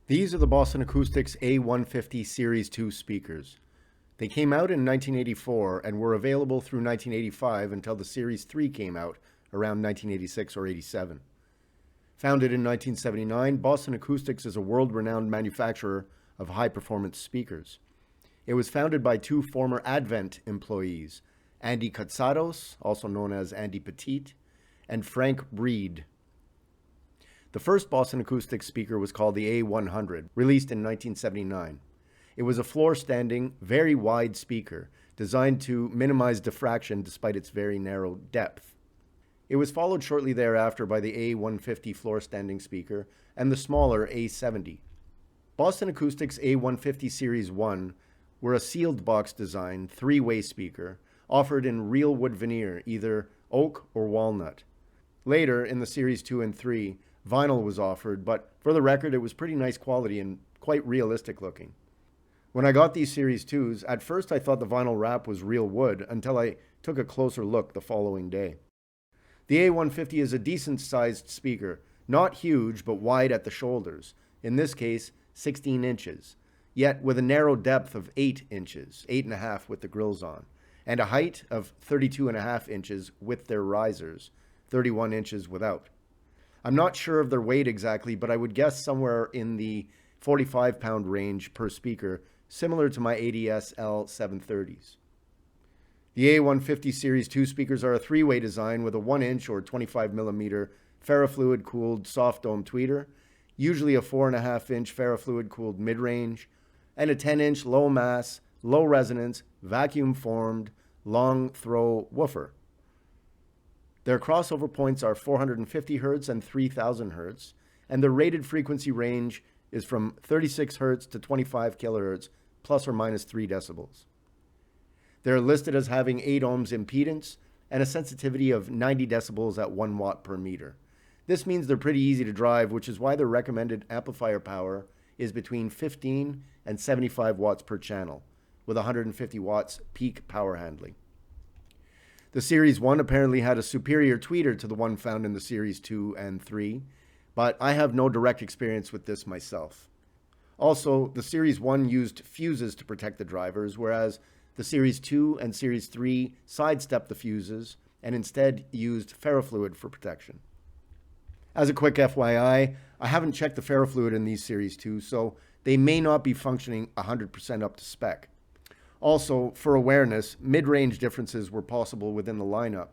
These are the Boston Acoustics A150 Series 2 speakers. They came out in 1984 and were available through 1985 until the Series 3 came out around 1986 or 87. Founded in 1979, Boston Acoustics is a world-renowned manufacturer of high-performance speakers. It was founded by two former Advent employees, Andy Katsados, also known as Andy Petit, and Frank Breed. The first Boston Acoustics speaker was called the A100, released in 1979. It was a floor-standing, very wide speaker, designed to minimize diffraction despite its very narrow depth. It was followed shortly thereafter by the A150 floor-standing speaker and the smaller A70. Boston Acoustics A150 Series 1 were a sealed box design, three-way speaker, offered in real wood veneer, either oak or walnut. Later, in the Series 2 and 3, vinyl was offered, but for the record, it was pretty nice quality and quite realistic looking. When I got these Series 2s, at first I thought the vinyl wrap was real wood until I took a closer look the following day. The A150 is a decent sized speaker, not huge but wide at the shoulders, in this case 16 inches, yet with a narrow depth of 8 inches, 8.5 with the grills on, and a height of 32.5 inches with their risers, 31 inches without. I'm not sure of their weight exactly, but I would guess somewhere in the 45-pound range per speaker, similar to my ADS L730s. The A150 Series 2 speakers are a three-way design with a 1-inch or 25mm ferrofluid-cooled soft dome tweeter, usually a 4.5-inch ferrofluid-cooled mid-range, and a 10-inch low-mass, low-resonance, vacuum-formed, long-throw woofer. Their crossover points are 450 Hz and 3000 Hz, and the rated frequency range is from 36 Hz to 25 kHz, plus or minus 3 decibels. They're listed as having 8 ohms impedance and a sensitivity of 90 decibels at 1 watt per meter. This means they're pretty easy to drive, which is why their recommended amplifier power is between 15 and 75 watts per channel, with 150 watts peak power handling. The Series 1 apparently had a superior tweeter to the one found in the Series 2 and 3, but I have no direct experience with this myself. Also, the Series 1 used fuses to protect the drivers, whereas the Series 2 and Series 3 sidestepped the fuses and instead used ferrofluid for protection. As a quick FYI, I haven't checked the ferrofluid in these Series 2, so they may not be functioning 100% up to spec. Also, for awareness, mid-range differences were possible within the lineup,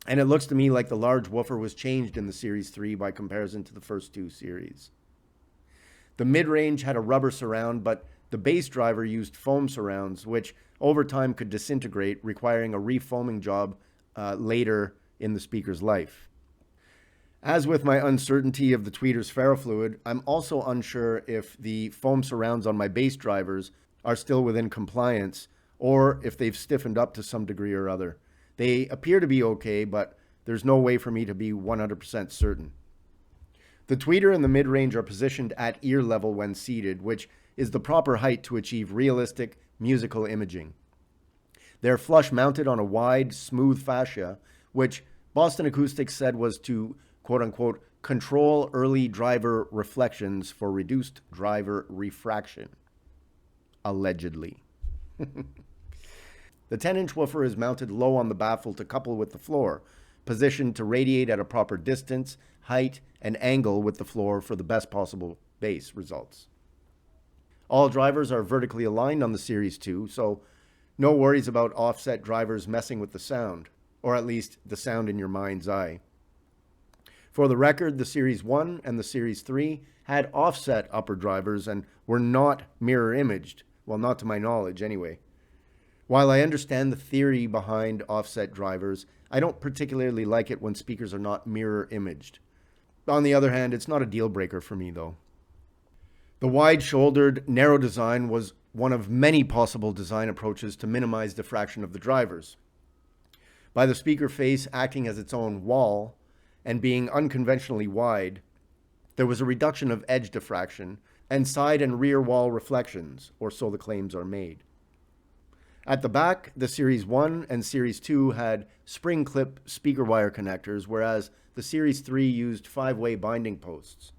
and it looks to me like the large woofer was changed in the Series 3 by comparison to the first two series. The mid-range had a rubber surround, but the bass driver used foam surrounds, which over time could disintegrate, requiring a refoaming job later in the speaker's life. As with my uncertainty of the tweeter's ferrofluid, I'm also unsure if the foam surrounds on my bass drivers are still within compliance, or if they've stiffened up to some degree or other. They appear to be okay, but there's no way for me to be 100% certain. The tweeter and the mid-range are positioned at ear level when seated, which is the proper height to achieve realistic musical imaging. They're flush mounted on a wide, smooth fascia, which Boston Acoustics said was to, quote-unquote, control early driver reflections for reduced driver refraction. Allegedly. The 10-inch woofer is mounted low on the baffle to couple with the floor, positioned to radiate at a proper distance, height, and angle with the floor for the best possible bass results. All drivers are vertically aligned on the Series 2, so no worries about offset drivers messing with the sound, or at least the sound in your mind's eye. For the record, the Series 1 and the Series 3 had offset upper drivers and were not mirror imaged. Well, not to my knowledge, anyway. While I understand the theory behind offset drivers, I don't particularly like it when speakers are not mirror imaged. On the other hand, it's not a deal breaker for me, though. The wide-shouldered, narrow design was one of many possible design approaches to minimize diffraction of the drivers. By the speaker face acting as its own wall and being unconventionally wide, there was a reduction of edge diffraction and side and rear wall reflections, or so the claims are made. At the back, the Series 1 and Series 2 had spring clip speaker wire connectors, whereas the Series 3 used 5-way binding posts.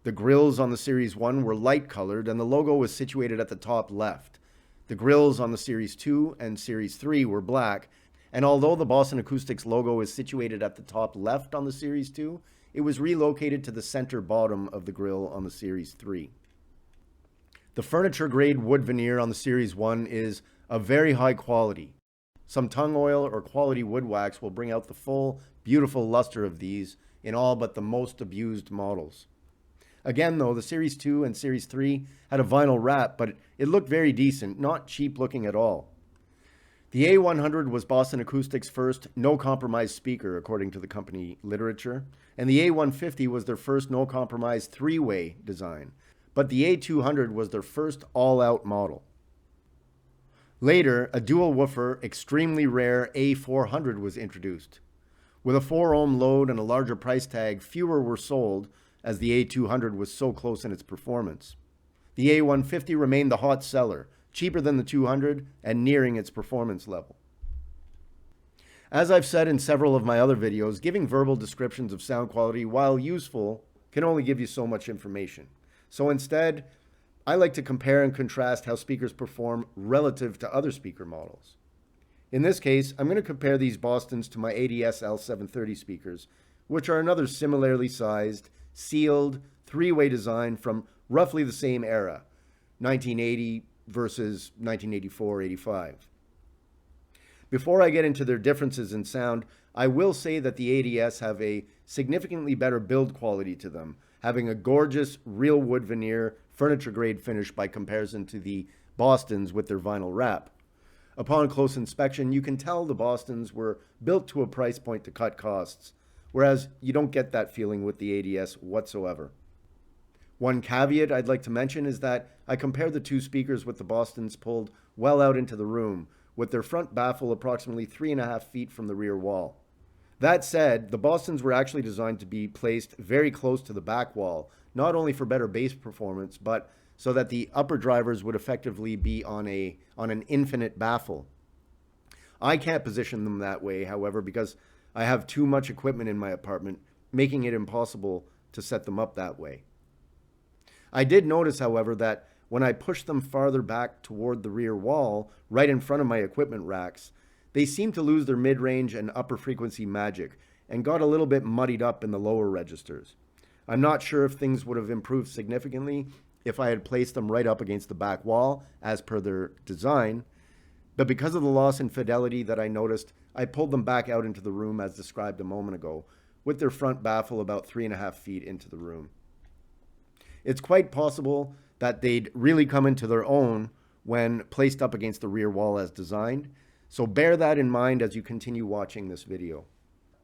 The grills on the Series 1 were light colored and the logo was situated at the top left. The grills on the Series 2 and Series 3 were black, and although the Boston Acoustics logo is situated at the top left on the Series 2, it was relocated to the center bottom of the grill on the Series 3. The furniture grade wood veneer on the Series 1 is of very high quality. Some tung oil or quality wood wax will bring out the full, beautiful luster of these in all but the most abused models. Again though, the Series 2 and Series 3 had a vinyl wrap, but it looked very decent, not cheap looking at all. The A100 was Boston Acoustics' first no-compromise speaker, according to the company literature, and the A150 was their first no-compromise three-way design, but the A200 was their first all-out model. Later, a dual woofer, extremely rare A400 was introduced. With a 4-ohm load and a larger price tag, fewer were sold, as the A200 was so close in its performance. The A150 remained the hot seller, cheaper than the 200 and nearing its performance level. As I've said in several of my other videos, giving verbal descriptions of sound quality, while useful, can only give you so much information. So instead, I like to compare and contrast how speakers perform relative to other speaker models. In this case, I'm going to compare these Bostons to my ADS L730 speakers, which are another similarly sized, sealed, three-way design from roughly the same era, 1980 versus 1984-85. Before I get into their differences in sound, I will say that the ADS have a significantly better build quality to them, having a gorgeous real wood veneer, furniture grade finish by comparison to the Bostons with their vinyl wrap. Upon close inspection, you can tell the Bostons were built to a price point to cut costs, whereas you don't get that feeling with the ADS whatsoever. One caveat I'd like to mention is that I compared the two speakers with the Bostons pulled well out into the room, with their front baffle approximately 3.5 feet from the rear wall. That said, the Bostons were actually designed to be placed very close to the back wall, not only for better bass performance, but so that the upper drivers would effectively be on an infinite baffle. I can't position them that way, however, because I have too much equipment in my apartment, making it impossible to set them up that way. I did notice, however, that when I pushed them farther back toward the rear wall, right in front of my equipment racks, they seemed to lose their mid-range and upper frequency magic and got a little bit muddied up in the lower registers. I'm not sure if things would have improved significantly if I had placed them right up against the back wall as per their design, but because of the loss in fidelity that I noticed, I pulled them back out into the room as described a moment ago, with their front baffle about 3.5 feet into the room. It's quite possible that they'd really come into their own when placed up against the rear wall as designed, so bear that in mind as you continue watching this video.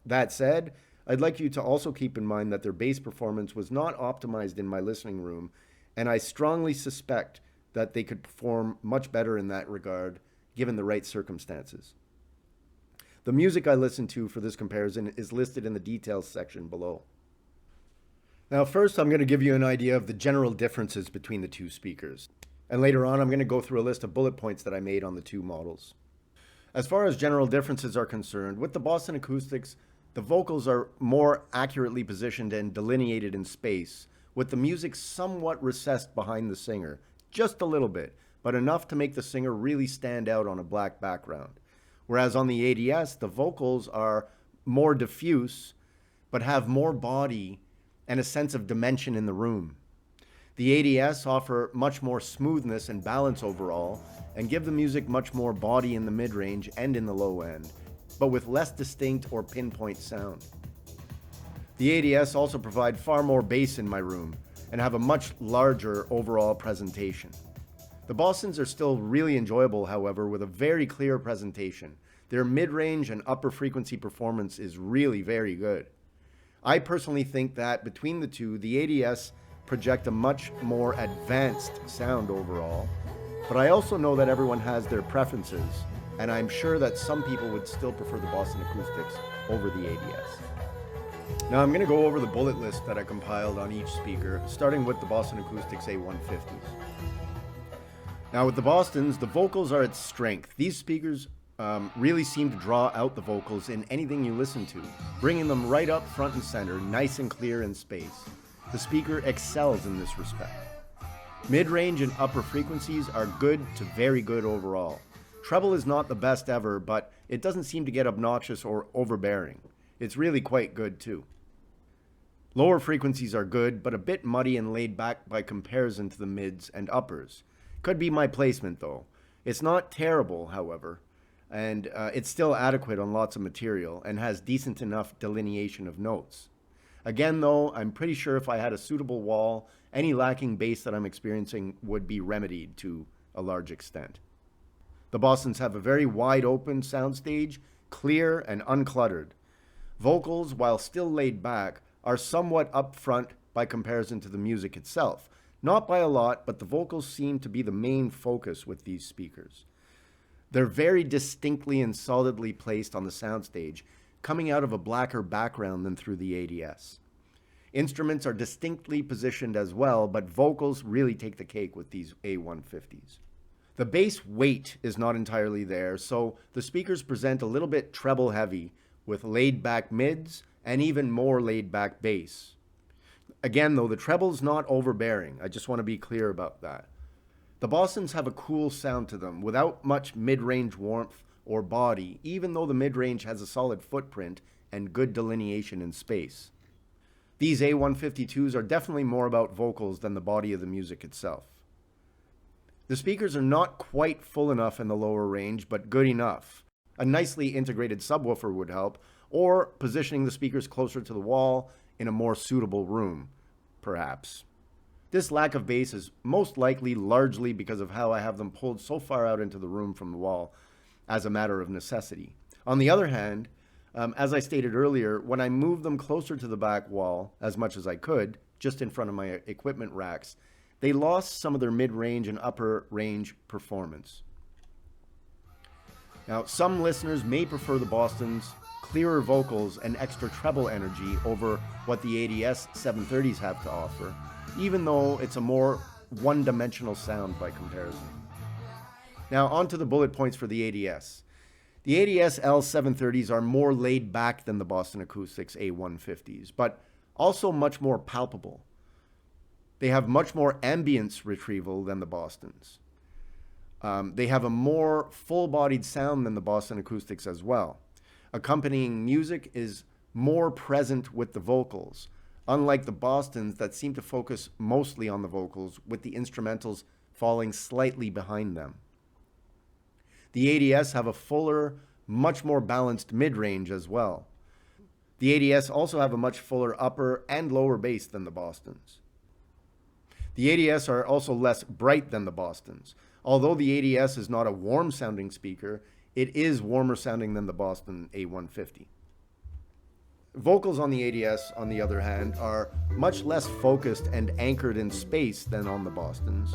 That said, I'd like you to also keep in mind that their bass performance was not optimized in my listening room, and I strongly suspect that they could perform much better in that regard, given the right circumstances. The music I listened to for this comparison is listed in the details section below. Now first I'm going to give you an idea of the general differences between the two speakers, and later on I'm going to go through a list of bullet points that I made on the two models. As far as general differences are concerned, with the Boston Acoustics, the vocals are more accurately positioned and delineated in space, with the music somewhat recessed behind the singer, just a little bit, but enough to make the singer really stand out on a black background. Whereas on the ADS, the vocals are more diffuse, but have more body and a sense of dimension in the room. The ADS offer much more smoothness and balance overall, and give the music much more body in the mid-range and in the low end, but with less distinct or pinpoint sound. The ADS also provide far more bass in my room, and have a much larger overall presentation. The Bostons are still really enjoyable, however, with a very clear presentation. Their mid-range and upper frequency performance is really very good. I personally think that between the two, the ADS project a much more advanced sound overall, but I also know that everyone has their preferences, and I'm sure that some people would still prefer the Boston Acoustics over the ADS. Now I'm going to go over the bullet list that I compiled on each speaker, starting with the Boston Acoustics A150s. Now with the Bostons, the vocals are its strength. These speakers really seem to draw out the vocals in anything you listen to, bringing them right up front and center, nice and clear in space. The speaker excels in this respect. Mid-range and upper frequencies are good to very good overall. Treble is not the best ever, but it doesn't seem to get obnoxious or overbearing. It's really quite good too. Lower frequencies are good, but a bit muddy and laid back by comparison to the mids and uppers. Could be my placement though. It's not terrible, however, and it's still adequate on lots of material and has decent enough delineation of notes. Again though, I'm pretty sure if I had a suitable wall, any lacking bass that I'm experiencing would be remedied to a large extent. The Bostons have a very wide open soundstage, clear and uncluttered. Vocals, while still laid back, are somewhat upfront by comparison to the music itself. Not by a lot, but the vocals seem to be the main focus with these speakers. They're very distinctly and solidly placed on the soundstage, coming out of a blacker background than through the ADS. Instruments are distinctly positioned as well, but vocals really take the cake with these A150s. The bass weight is not entirely there, so the speakers present a little bit treble heavy with laid back mids and even more laid back bass. Again though, the treble's not overbearing. I just want to be clear about that. The Bostons have a cool sound to them without much mid-range warmth or body, even though the mid-range has a solid footprint and good delineation in space. These A152s are definitely more about vocals than the body of the music itself. The speakers are not quite full enough in the lower range, but good enough. A nicely integrated subwoofer would help, or positioning the speakers closer to the wall in a more suitable room, perhaps. This lack of bass is most likely largely because of how I have them pulled so far out into the room from the wall as a matter of necessity. On the other hand, as I stated earlier, when I moved them closer to the back wall as much as I could, just in front of my equipment racks, they lost some of their mid-range and upper range performance. Now, some listeners may prefer the Boston's clearer vocals and extra treble energy over what the ADS 730s have to offer, even though it's a more one-dimensional sound by comparison. Now, on to the bullet points for the ADS. The ADS L730s are more laid back than the Boston Acoustics A150s, but also much more palpable. They have much more ambience retrieval than the Bostons. They have a more full-bodied sound than the Boston Acoustics as well. Accompanying music is more present with the vocals, unlike the Bostons that seem to focus mostly on the vocals, with the instrumentals falling slightly behind them. The ADS have a fuller, much more balanced mid-range as well. The ADS also have a much fuller upper and lower bass than the Bostons. The ADS are also less bright than the Bostons. Although the ADS is not a warm-sounding speaker, it is warmer sounding than the Boston A150. Vocals on the ADS, on the other hand, are much less focused and anchored in space than on the Bostons,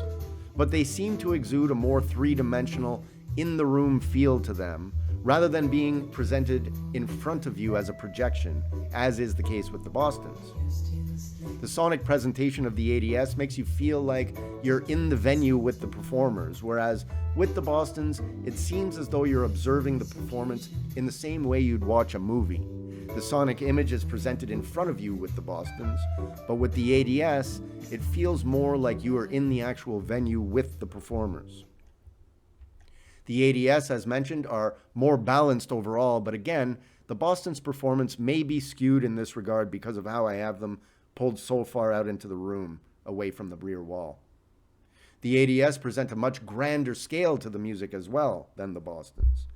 but they seem to exude a more three-dimensional, in-the-room feel to them, rather than being presented in front of you as a projection, as is the case with the Bostons. The sonic presentation of the ADS makes you feel like you're in the venue with the performers, whereas with the Bostons, it seems as though you're observing the performance in the same way you'd watch a movie. The sonic image is presented in front of you with the Bostons, but with the ADS, it feels more like you are in the actual venue with the performers. The ADS, as mentioned, are more balanced overall, but again, the Boston's performance may be skewed in this regard because of how I have them pulled so far out into the room, away from the rear wall. The ADS present a much grander scale to the music as well than the Bostons.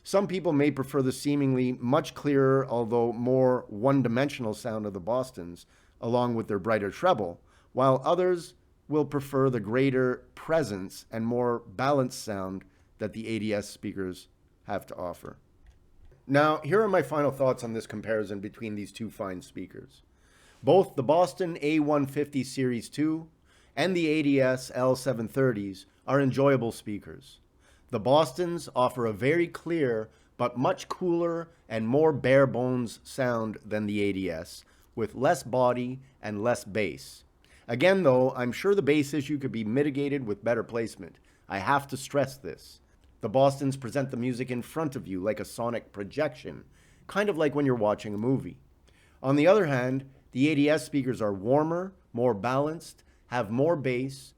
Some people may prefer the seemingly much clearer, although more one-dimensional sound of the Bostons, along with their brighter treble, while others will prefer the greater presence and more balanced sound that the ADS speakers have to offer. Now, here are my final thoughts on this comparison between these two fine speakers. Both the Boston A150 Series 2 and the ADS L730s are enjoyable speakers. The Bostons offer a very clear but much cooler and more bare bones sound than the ADS, with less body and less bass. Again though, I'm sure the bass issue could be mitigated with better placement. I have to stress this. The Bostons present the music in front of you like a sonic projection, kind of like when you're watching a movie. On the other hand, The ADS speakers are warmer, more balanced, have more bass,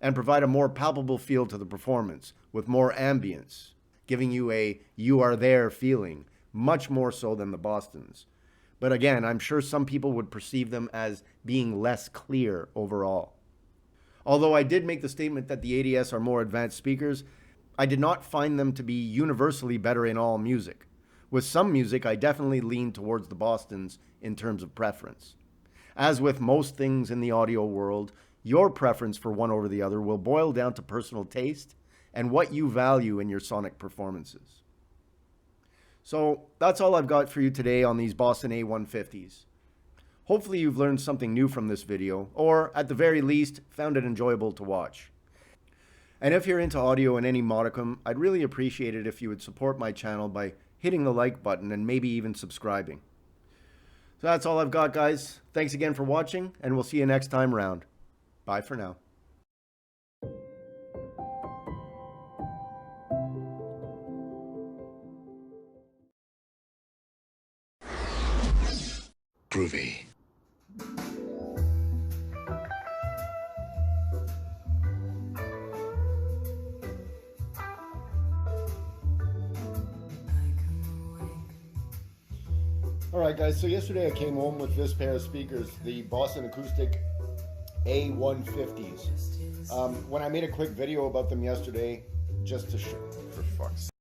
and provide a more palpable feel to the performance with more ambience, giving you a "you are there" feeling, much more so than the Bostons. But again, I'm sure some people would perceive them as being less clear overall. Although I did make the statement that the ADS are more advanced speakers, I did not find them to be universally better in all music. With some music, I definitely lean towards the Bostons in terms of preference. As with most things in the audio world, your preference for one over the other will boil down to personal taste and what you value in your sonic performances. So that's all I've got for you today on these Boston A150s. Hopefully you've learned something new from this video, or at the very least, found it enjoyable to watch. And if you're into audio in any modicum, I'd really appreciate it if you would support my channel by hitting the like button and maybe even subscribing. So that's all I've got, guys. Thanks again for watching, and we'll see you next time round. Bye for now. Groovy. Alright guys, so yesterday I came home with this pair of speakers, the Boston Acoustic A150s. When I made a quick video about them yesterday, just to show, for fuck's sake.